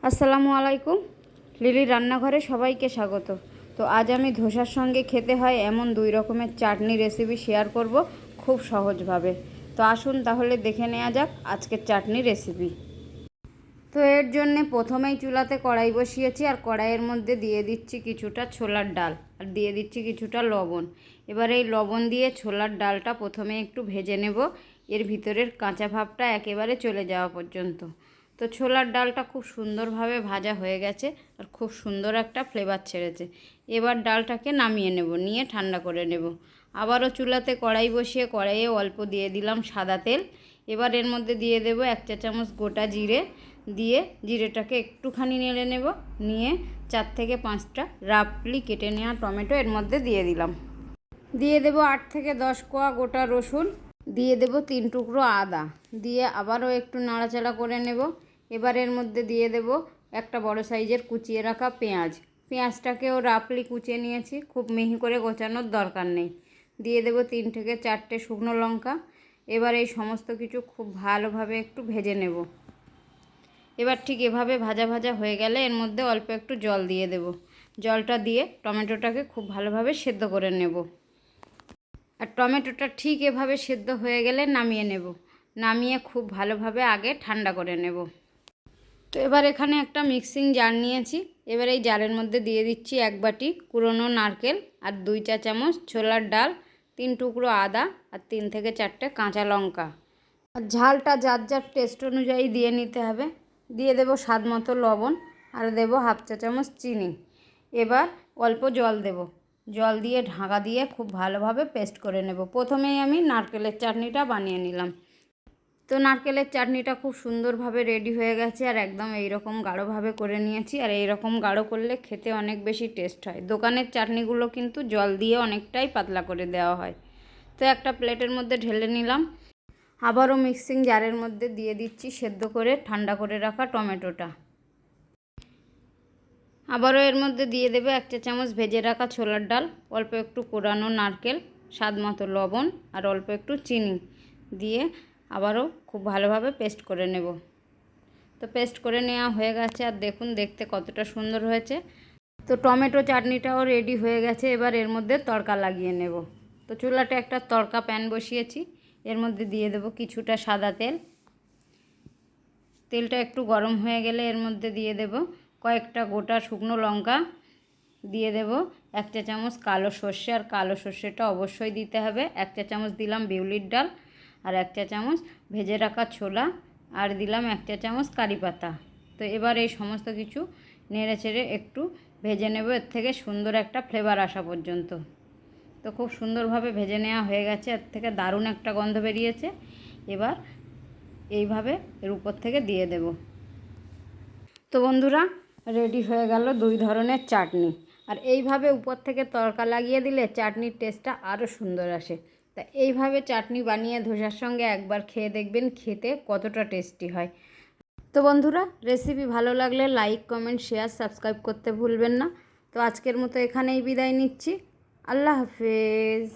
আসসালামু আলাইকুম। লিলির রান্নাঘরে সবাইকে স্বাগত। তো আজ আমি ধোসার সঙ্গে খেতে হয় এমন 2 রকমের চাটনি রেসিপি শেয়ার করব খুব সহজভাবে। তো আসুন তাহলে দেখে নেওয়া যাক আজকের চাটনি রেসিপি। তো এর জন্যে প্রথমেই চুলাতে কড়াই বসিয়েছি, আর কড়াইয়ের মধ্যে দিয়ে দিচ্ছি কিছুটা ছোলার ডাল, আর দিয়ে দিচ্ছি কিছুটা লবণ। এবার এই লবণ দিয়ে ছোলার ডালটা প্রথমে একটু ভেজে নেব, এর ভিতরের কাঁচা ভাবটা একেবারে চলে যাওয়া পর্যন্ত। তো ছোলার ডালটা খুব সুন্দরভাবে ভাজা হয়ে গেছে, আর খুব সুন্দর একটা ফ্লেভার ছেড়েছে। এবার ডালটাকে নামিয়ে নেব, নিয়ে ঠান্ডা করে নেব। আবারও চুলাতে কড়াই বসিয়ে কড়াইয়ে অল্প দিয়ে দিলাম সাদা তেল। এবার এর মধ্যে দিয়ে দেব 1 চা চামচ গোটা জিরে, দিয়ে জিরেটাকে একটুখানি নেড়ে নেব। নিয়ে 4 থেকে 5টা রাফলি কেটে নেওয়া টমেটো এর মধ্যে দিয়ে দিলাম। দিয়ে দেব 8 থেকে 10 কোয়া গোটা রসুন, দিয়ে দেব 3 টুকরো আদা, দিয়ে আবারও একটু নাড়াচাড়া করে নেব। এবার এর মধ্যে দিয়ে দেব একটা বড় সাইজের কুচিয়ে রাখা পেঁয়াজ। পেঁয়াজটাকেও রাফলি কুচিয়ে নিয়েছি, খুব মিহি করে গোছানোর দরকার নেই। দিয়ে দেব 3 থেকে 4টে শুকনো লঙ্কা। এবার এই সমস্ত কিছু খুব ভালোভাবে একটু ভেজে নেব। এবার ঠিক এভাবে ভাজা ভাজা হয়ে গেলে এর মধ্যে অল্প একটু জল দিয়ে দেব। জলটা দিয়ে টমেটোটাকে খুব ভালোভাবে সেদ্ধ করে নেব। আর টমেটোটা ঠিক এভাবে সেদ্ধ হয়ে গেলে নামিয়ে নেব। নামিয়ে খুব ভালোভাবে আগে ঠান্ডা করে নেব। তো এবার এখানে একটা মিক্সিং জার নিয়েছি। এবার এই জারের মধ্যে দিয়ে দিচ্ছি 1 বাটি কুড়োনো নারকেল, আর 2 চা চামচ ছোলার ডাল, 3 টুকরো আদা, আর 3 থেকে 4টে কাঁচা লঙ্কা। আর ঝালটা যার যার টেস্ট অনুযায়ী দিয়ে নিতে হবে। দিয়ে দেব স্বাদ মতো লবণ, আর দেব 1/2 চা চামচ চিনি। এবার অল্প জল দেব। জল দিয়ে ঢাকা দিয়ে খুব ভালোভাবে পেস্ট করে নেব। প্রথমেই আমি নারকেলের চাটনিটা বানিয়ে নিলাম। তো নারকেলের চাটনিটা খুব সুন্দরভাবে রেডি হয়ে গেছে, আর একদম এইরকম গাঢ়ভাবে করে নিয়েছি। আর এইরকম গাঢ় করলে খেতে অনেক বেশি টেস্ট হয়। দোকানের চাটনিগুলো কিন্তু জল দিয়ে অনেকটাই পাতলা করে দেওয়া হয়। তো একটা প্লেটের মধ্যে ঢেলে নিলাম। আবারও মিক্সিং জারের মধ্যে দিয়ে দিচ্ছি সেদ্ধ করে ঠান্ডা করে রাখা টমেটোটা। আবারও এর মধ্যে দিয়ে দেবে 1 চা চামচ ভেজে রাখা ছোলার ডাল, অল্প একটু কোরানো নারকেল, স্বাদ মতো লবণ, আর অল্প একটু চিনি দিয়ে আবারও খুব ভালোভাবে পেস্ট করে নেব। তো পেস্ট করে নেওয়া হয়ে গেছে, আর দেখুন দেখতে কতটা সুন্দর হয়েছে। তো টমেটো চাটনিটাও রেডি হয়ে গেছে। এবার এর মধ্যে তড়কা লাগিয়ে নেব। তো চুলাতে একটা তড়কা প্যান বসিয়েছি, এর মধ্যে দিয়ে দেব কিছুটা সাদা তেল। তেলটা একটু গরম হয়ে গেলে এর মধ্যে দিয়ে দেব কয়েকটা গোটা শুকনো লঙ্কা, দিয়ে দেব 1 চা চামচ কালো সর্ষে, আর কালো সর্ষেটা অবশ্যই দিতে হবে। 1 চা চামচ দিলাম বিউলির ডাল, আর 1 চা চামচ ভেজে রাখা ছোলা, আর দিলাম 1 চা চামচ কারি পাতা। তো এবার এই সমস্ত কিছু নেড়ে চেড়ে একটু ভেজে নেব, এর থেকে সুন্দর একটা ফ্লেভার আসা পর্যন্ত। তো খুব সুন্দরভাবে ভেজে নেওয়া হয়ে গেছে, এর থেকে দারুণ একটা গন্ধ বেরিয়েছে। এবার এইভাবে এর উপর থেকে দিয়ে দেব। তো বন্ধুরা, রেডি হয়ে গেল 2 ধরনের চাটনি। আর এইভাবে উপর থেকে তড়কা লাগিয়ে দিলে চাটনির টেস্টটা আরও সুন্দর আসে। তা এইভাবে চাটনি বানিয়ে ধোসার সঙ্গে একবার খেয়ে দেখবেন খেতে কতটা টেস্টি হয়। তো বন্ধুরা, রেসিপি ভালো লাগলে লাইক, কমেন্ট, শেয়ার, সাবস্ক্রাইব করতে ভুলবেন না। তো আজকের মতো এখানেই বিদায় নিচ্ছি। আল্লাহ হাফেজ।